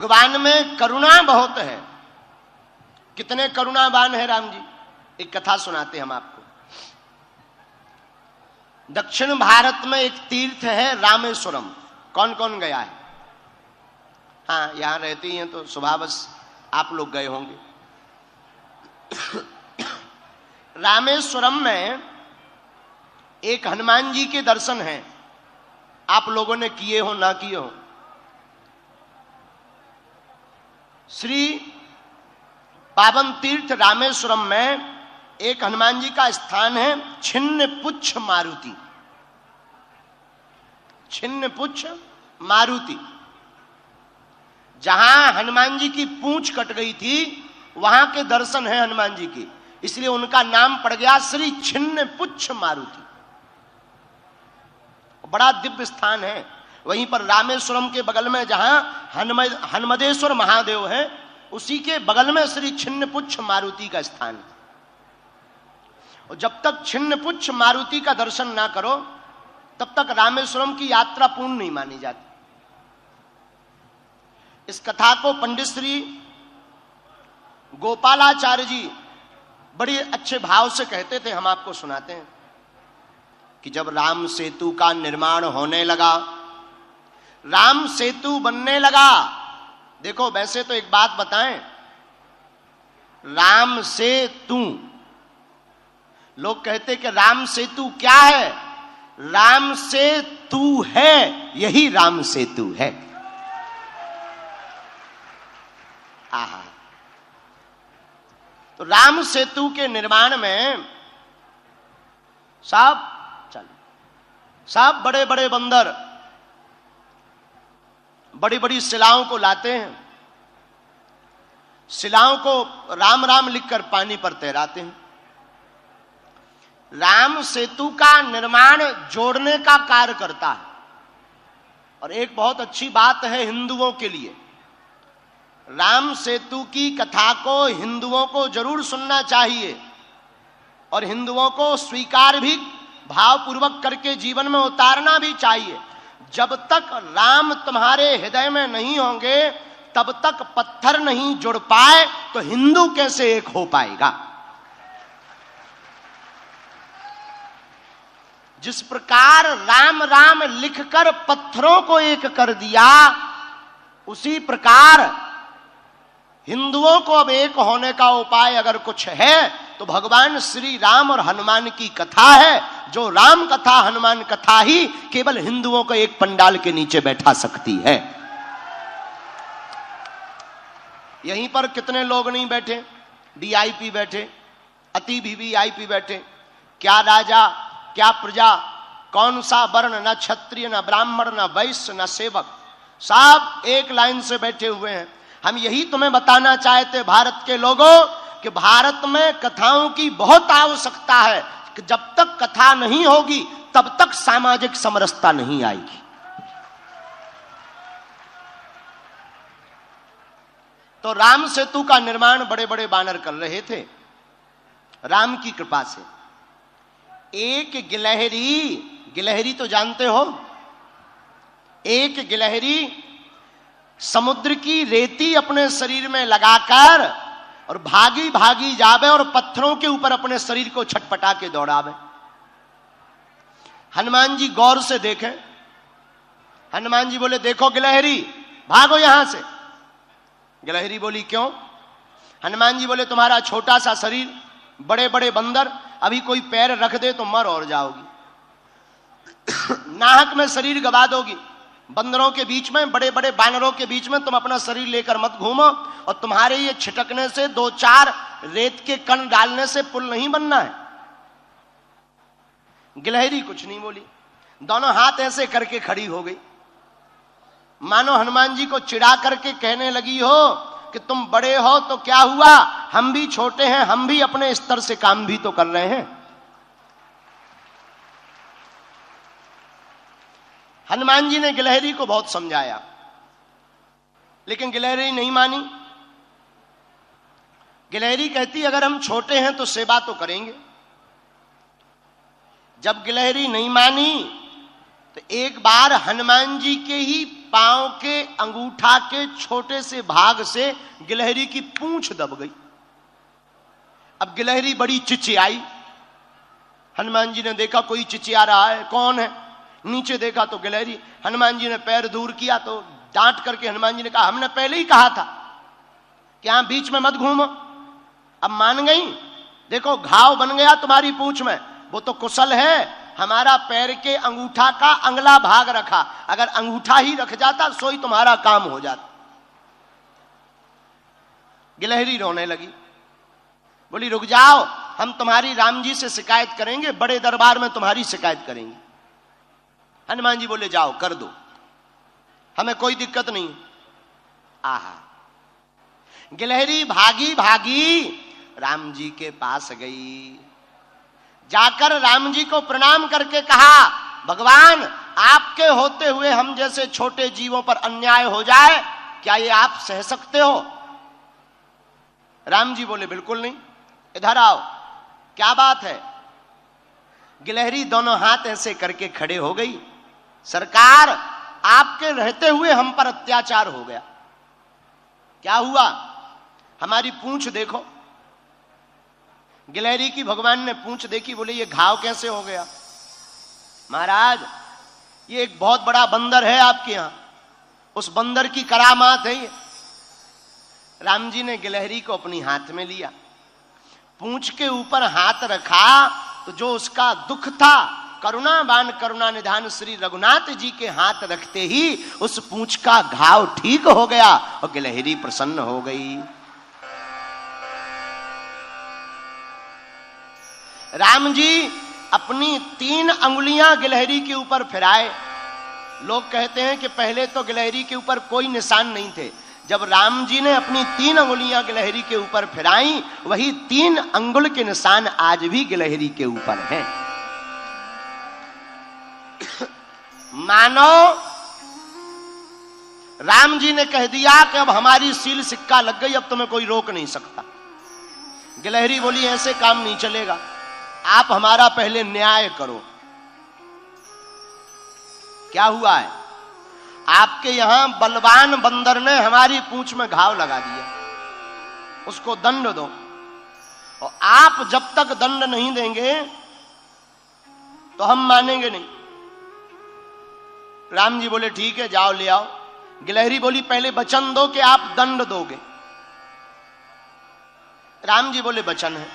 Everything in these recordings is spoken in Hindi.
भगवान में करुणा बहुत है। कितने करुणावान है राम जी। एक कथा सुनाते हम आपको। दक्षिण भारत में एक तीर्थ है रामेश्वरम। कौन कौन गया है? हाँ, यहां रहती हैं तो स्वभावश आप लोग गए होंगे। रामेश्वरम में एक हनुमान जी के दर्शन हैं। आप लोगों ने किए हो ना किए हो। श्री पावन तीर्थ रामेश्वरम में एक हनुमान जी का स्थान है, छिन्न पुच्छ मारुति। छिन्न पुच्छ मारुति, जहां हनुमान जी की पूंछ कट गई थी वहां के दर्शन है हनुमान जी की, इसलिए उनका नाम पड़ गया श्री छिन्न पुच्छ मारुति। बड़ा दिव्य स्थान है। वहीं पर रामेश्वरम के बगल में जहां हनुमदेश्वर महादेव है, उसी के बगल में श्री छिन्नपुच्छ मारुति का स्थान है। और जब तक छिन्नपुच्छ मारुति का दर्शन ना करो तब तक रामेश्वरम की यात्रा पूर्ण नहीं मानी जाती। इस कथा को पंडित श्री गोपालाचार्य जी बड़े अच्छे भाव से कहते थे। हम आपको सुनाते हैं कि जब राम सेतु का निर्माण होने लगा, राम सेतु बनने लगा। देखो, वैसे तो एक बात बताएं, राम सेतु, लोग कहते कि राम सेतु क्या है? राम से तू है, यही राम सेतु है। आहा, तो राम सेतु के निर्माण में सब बड़े बड़े बंदर बड़ी बड़ी शिलाओं को लाते हैं। शिलाओं को राम राम लिखकर पानी पर तैराते हैं। राम सेतु का निर्माण जोड़ने का कार्य करता है। और एक बहुत अच्छी बात है हिंदुओं के लिए, राम सेतु की कथा को हिंदुओं को जरूर सुनना चाहिए और हिंदुओं को स्वीकार भी भावपूर्वक करके जीवन में उतारना भी चाहिए। जब तक राम तुम्हारे हृदय में नहीं होंगे तब तक पत्थर नहीं जुड़ पाए तो हिंदू कैसे एक हो पाएगा। जिस प्रकार राम राम लिखकर पत्थरों को एक कर दिया, उसी प्रकार हिंदुओं को अब एक होने का उपाय अगर कुछ है तो भगवान श्री राम और हनुमान की कथा है। जो राम कथा हनुमान कथा ही केवल हिंदुओं को एक पंडाल के नीचे बैठा सकती है। यहीं पर कितने लोग नहीं बैठे, वीआईपी बैठे, अति भी वीआईपी बैठे। क्या राजा क्या प्रजा, कौन सा वर्ण, न क्षत्रिय न ब्राह्मण न वैश्य न सेवक, सब एक लाइन से बैठे हुए हैं। हम यही तुम्हें बताना चाहते भारत के लोगों कि भारत में कथाओं की बहुत आवश्यकता है। कि जब तक कथा नहीं होगी तब तक सामाजिक समरसता नहीं आएगी। तो राम सेतु का निर्माण बड़े बड़े बानर कर रहे थे। राम की कृपा से एक गिलहरी तो जानते हो, एक गिलहरी समुद्र की रेती अपने शरीर में लगाकर और भागी भागी जावे और पत्थरों के ऊपर अपने शरीर को छटपटा के दौड़ावे। हनुमान जी गौर से देखें। हनुमान जी बोले, देखो गिलहरी, भागो यहां से। गिलहरी बोली, क्यों? हनुमान जी बोले, तुम्हारा छोटा सा शरीर, बड़े बड़े बंदर, अभी कोई पैर रख दे तो मर और जाओगी, नाहक में शरीर गवा दोगी। बंदरों के बीच में, बड़े बड़े बानरों के बीच में तुम अपना शरीर लेकर मत घूमो, और तुम्हारे ये छिटकने से, दो चार रेत के कण डालने से पुल नहीं बनना है। गिलहरी कुछ नहीं बोली, दोनों हाथ ऐसे करके खड़ी हो गई, मानो हनुमान जी को चिढ़ा करके कहने लगी हो कि तुम बड़े हो तो क्या हुआ, हम भी छोटे हैं, हम भी अपने स्तर से काम भी तो कर रहे हैं। हनुमान जी ने गिलहरी को बहुत समझाया, लेकिन गिलहरी नहीं मानी। गिलहरी कहती, अगर हम छोटे हैं तो सेवा तो करेंगे। जब गिलहरी नहीं मानी तो एक बार हनुमान जी के ही पांव के अंगूठा के छोटे से भाग से गिलहरी की पूंछ दब गई। अब गिलहरी बड़ी चिचियाई। हनुमान जी ने देखा कोई चिचिया रहा है, कौन है? नीचे देखा तो गिलहरी। हनुमान जी ने पैर दूर किया तो डांट करके हनुमान जी ने कहा, हमने पहले ही कहा था कि यहां बीच में मत घूमो। अब मान गई, देखो घाव बन गया तुम्हारी पूंछ में। वो तो कुशल है, हमारा पैर के अंगूठा का अंगला भाग रखा, अगर अंगूठा ही रख जाता सोई तुम्हारा काम हो जाता। गिलहरी रोने लगी, बोली रुक जाओ, हम तुम्हारी राम जी से शिकायत करेंगे, बड़े दरबार में तुम्हारी शिकायत करेंगे। हनुमान जी बोले जाओ कर दो, हमें कोई दिक्कत नहीं। आहा, गिलहरी भागी भागी राम जी के पास गई। जाकर राम जी को प्रणाम करके कहा, भगवान आपके होते हुए हम जैसे छोटे जीवों पर अन्याय हो जाए, क्या ये आप सह सकते हो? राम जी बोले बिल्कुल नहीं, इधर आओ, क्या बात है? गिलहरी दोनों हाथ ऐसे करके खड़े हो गई, सरकार आपके रहते हुए हम पर अत्याचार हो गया। क्या हुआ? हमारी पूंछ देखो। गिलहरी की भगवान ने पूंछ देखी, बोले ये घाव कैसे हो गया? महाराज ये एक बहुत बड़ा बंदर है आपके यहां, उस बंदर की करामात है ये। राम जी ने गिलहरी को अपनी हाथ में लिया, पूंछ के ऊपर हाथ रखा तो जो उसका दुख था, करुणावान करुणा निधान श्री रघुनाथ जी के हाथ रखते ही उस पूंछ का घाव ठीक हो गया और गिलहरी प्रसन्न हो गई। राम जी अपनी 3 अंगुलियां गिलहरी के ऊपर फिराए। लोग कहते हैं कि पहले तो गिलहरी के ऊपर कोई निशान नहीं थे, जब राम जी ने अपनी 3 अंगुलियां गिलहरी के ऊपर फिराई, वही 3 अंगुल के निशान आज भी गिलहरी के ऊपर हैं। मानो राम जी ने कह दिया कि अब हमारी सील सिक्का लग गई, अब तुम्हें कोई रोक नहीं सकता। गिलहरी बोली ऐसे काम नहीं चलेगा, आप हमारा पहले न्याय करो। क्या हुआ है? आपके यहां बलवान बंदर ने हमारी पूंछ में घाव लगा दिया, उसको दंड दो। और आप जब तक दंड नहीं देंगे तो हम मानेंगे नहीं। राम जी बोले ठीक है जाओ ले आओ। गिलहरी बोली पहले वचन दो कि आप दंड दोगे। राम जी बोले वचन है।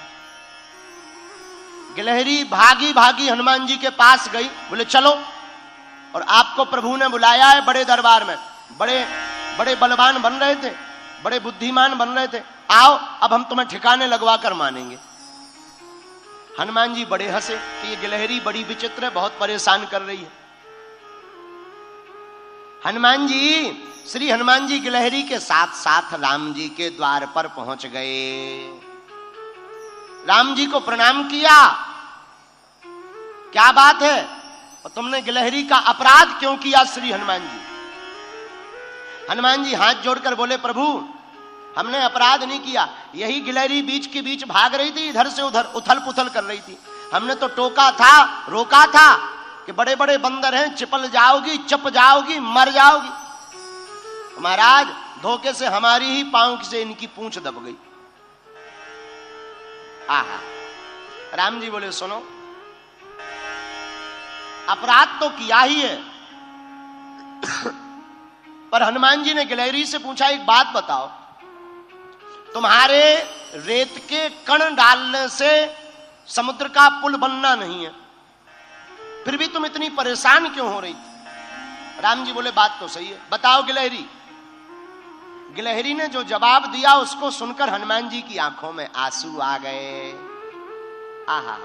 गिलहरी भागी भागी हनुमान जी के पास गई, बोले चलो, और आपको प्रभु ने बुलाया है बड़े दरबार में, बड़े बड़े बलवान बन रहे थे, बड़े बुद्धिमान बन रहे थे, आओ अब हम तुम्हें ठिकाने लगवा कर मानेंगे। हनुमान जी बड़े हंसे कि ये गिलहरी बड़ी विचित्र है, बहुत परेशान कर रही है। हनुमान जी, श्री हनुमान जी गिलहरी के साथ साथ राम जी के द्वार पर पहुंच गए। राम जी को प्रणाम किया, क्या बात है और तुमने गिलहरी का अपराध क्यों किया श्री हनुमान जी? हनुमान जी हाथ जोड़कर बोले प्रभु हमने अपराध नहीं किया, यही गिलहरी बीच के बीच भाग रही थी, इधर से उधर उथल पुथल कर रही थी, हमने तो टोका था, रोका था कि बड़े बड़े बंदर हैं, चिपल जाओगी, चप जाओगी, मर जाओगी। महाराज धोखे से हमारी ही पांव से इनकी पूंछ दब गई। आहा, राम जी बोले सुनो, अपराध तो किया ही है, पर हनुमान जी ने गिलहरी से पूछा एक बात बताओ, तुम्हारे रेत के कण डालने से समुद्र का पुल बनना नहीं है, फिर भी तुम इतनी परेशान क्यों हो रही थी? राम जी बोले बात तो सही है, बताओ गिलहरी। गिलहरी ने जो जवाब दिया उसको सुनकर हनुमान जी की आंखों में आंसू आ गए। आहा,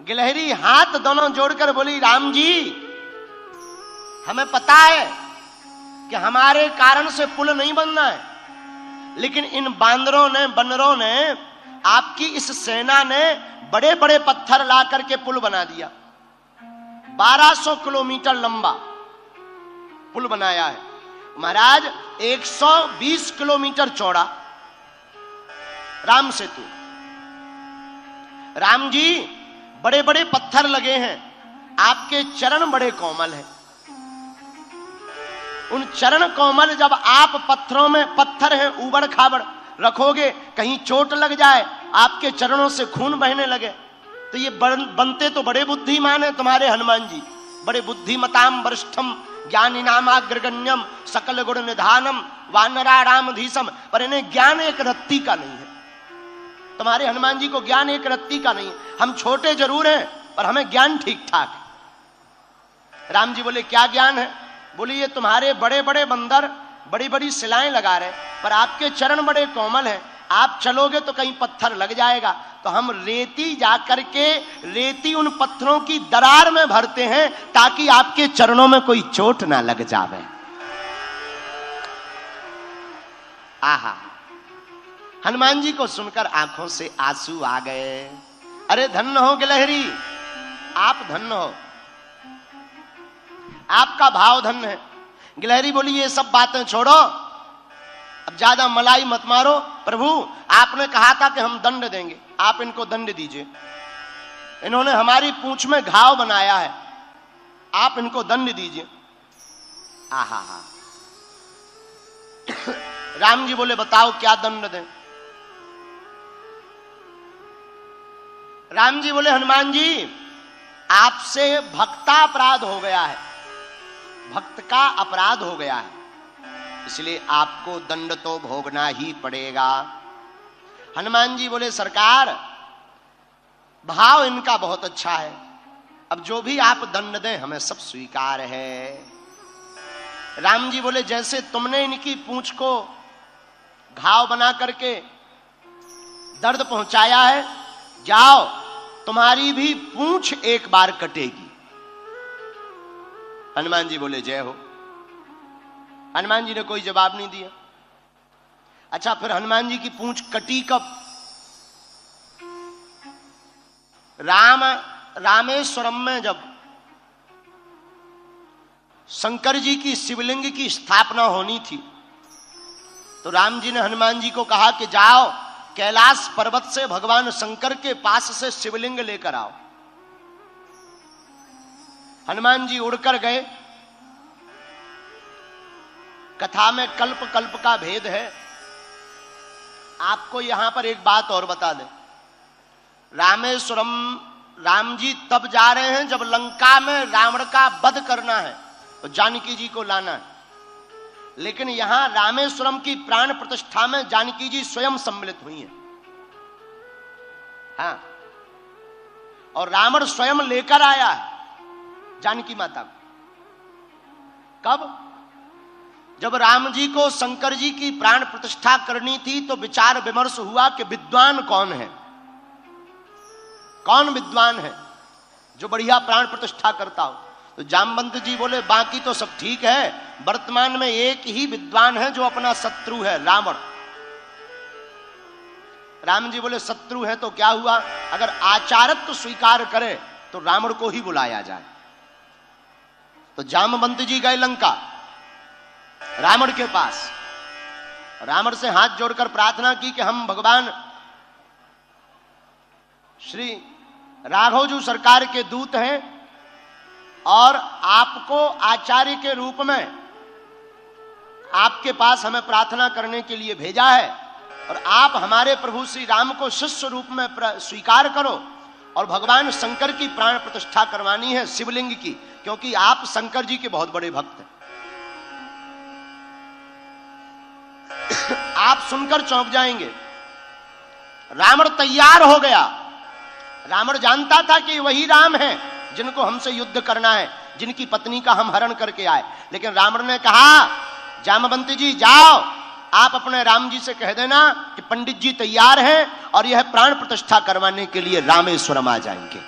गिलहरी हाथ दोनों जोड़कर बोली राम जी हमें पता है कि हमारे कारण से पुल नहीं बनना है, लेकिन इन बंदरों ने आपकी इस सेना ने बड़े बड़े पत्थर ला करके पुल बना दिया, 1200 किलोमीटर लंबा पुल बनाया है महाराज, 120 किलोमीटर चौड़ा राम सेतु। राम जी बड़े बड़े पत्थर लगे हैं, आपके चरण बड़े कोमल हैं, उन चरण कोमल जब आप पत्थरों में, पत्थर हैं ऊबड़ खाबड़, रखोगे, कहीं चोट लग जाए, आपके चरणों से खून बहने लगे, तो ये बनते तो बड़े बुद्धिमान है तुम्हारे हनुमान जी, बड़े बुद्धिमताम वरिष्ठम ज्ञानिनामाग्रगण्यम सकल गुण निधानम वानरारामधीसम, पर इन्हें ज्ञान एक रत्ती का नहीं है। तुम्हारे हनुमान जी को ज्ञान एक रत्ती का नहीं है। हम छोटे जरूर हैं पर हमें ज्ञान ठीक ठाक है। राम जी बोले क्या ज्ञान है? बोले ये तुम्हारे बड़े बड़े बंदर बड़ी बड़ी सिलाएं लगा रहे, पर आपके चरण बड़े कोमल हैं, आप चलोगे तो कहीं पत्थर लग जाएगा, तो हम रेती जाकर के रेती उन पत्थरों की दरार में भरते हैं ताकि आपके चरणों में कोई चोट ना लग जावे। आहा, हनुमान जी को सुनकर आंखों से आंसू आ गए। अरे धन्य हो गिलहरी, आप धन्य हो, आपका भाव धन्य है। गिलहरी बोली ये सब बातें छोड़ो, अब ज्यादा मलाई मत मारो। प्रभु आपने कहा था कि हम दंड देंगे, आप इनको दंड दीजिए। इन्होंने हमारी पूंछ में घाव बनाया है, आप इनको दंड दीजिए। आहा हा। राम जी बोले बताओ क्या दंड दें? राम जी बोले हनुमान जी आपसे भक्तापराध हो गया है, भक्त का अपराध हो गया है, इसलिए आपको दंड तो भोगना ही पड़ेगा। हनुमान जी बोले सरकार भाव इनका बहुत अच्छा है, अब जो भी आप दंड दें हमें सब स्वीकार है। राम जी बोले जैसे तुमने इनकी पूंछ को घाव बना करके दर्द पहुंचाया है, जाओ तुम्हारी भी पूंछ एक बार कटेगी। हनुमान जी बोले जय हो। हनुमान जी ने कोई जवाब नहीं दिया। अच्छा फिर हनुमान जी की पूंछ कटी कब? रामेश्वरम में जब शंकर जी की शिवलिंग की स्थापना होनी थी, तो राम जी ने हनुमान जी को कहा कि जाओ कैलाश पर्वत से भगवान शंकर के पास से शिवलिंग लेकर आओ। हनुमान जी उड़कर गए। कथा में कल्प कल्प का भेद है। आपको यहां पर एक बात और बता दें, रामेश्वरम राम जी तब जा रहे हैं जब लंका में रावण का वध करना है तो जानकी जी को लाना है, लेकिन यहां रामेश्वरम की प्राण प्रतिष्ठा में जानकी जी स्वयं सम्मिलित हुई हैं। हाँ, और रावण स्वयं लेकर आया है जानकी माता को। कब? जब राम जी को शंकर जी की प्राण प्रतिष्ठा करनी थी तो विचार विमर्श हुआ कि विद्वान कौन है, कौन विद्वान है जो बढ़िया प्राण प्रतिष्ठा करता हो। तो जामवंत जी बोले बाकी तो सब ठीक है, वर्तमान में एक ही विद्वान है जो अपना शत्रु है, रावण। राम जी बोले शत्रु है तो क्या हुआ, अगर आचारत्व स्वीकार करे तो रावण को ही बुलाया जाए। तो जामवंत जी गए लंका रावण के पास, रावण से हाथ जोड़कर प्रार्थना की कि हम भगवान श्री राघवजू सरकार के दूत हैं और आपको आचार्य के रूप में आपके पास हमें प्रार्थना करने के लिए भेजा है, और आप हमारे प्रभु श्री राम को शिष्य रूप में स्वीकार करो और भगवान शंकर की प्राण प्रतिष्ठा करवानी है शिवलिंग की, क्योंकि आप शंकर जी के बहुत बड़े भक्त हैं। आप सुनकर चौंक जाएंगे। रावण तैयार हो गया। रावण जानता था कि वही राम हैं जिनको हमसे युद्ध करना है, जिनकी पत्नी का हम हरण करके आए, लेकिन रावण ने कहा जामवंत जी जाओ, आप अपने राम जी से कह देना कि पंडित जी तैयार हैं और यह प्राण प्रतिष्ठा करवाने के लिए रामेश्वरम आ जाएंगे।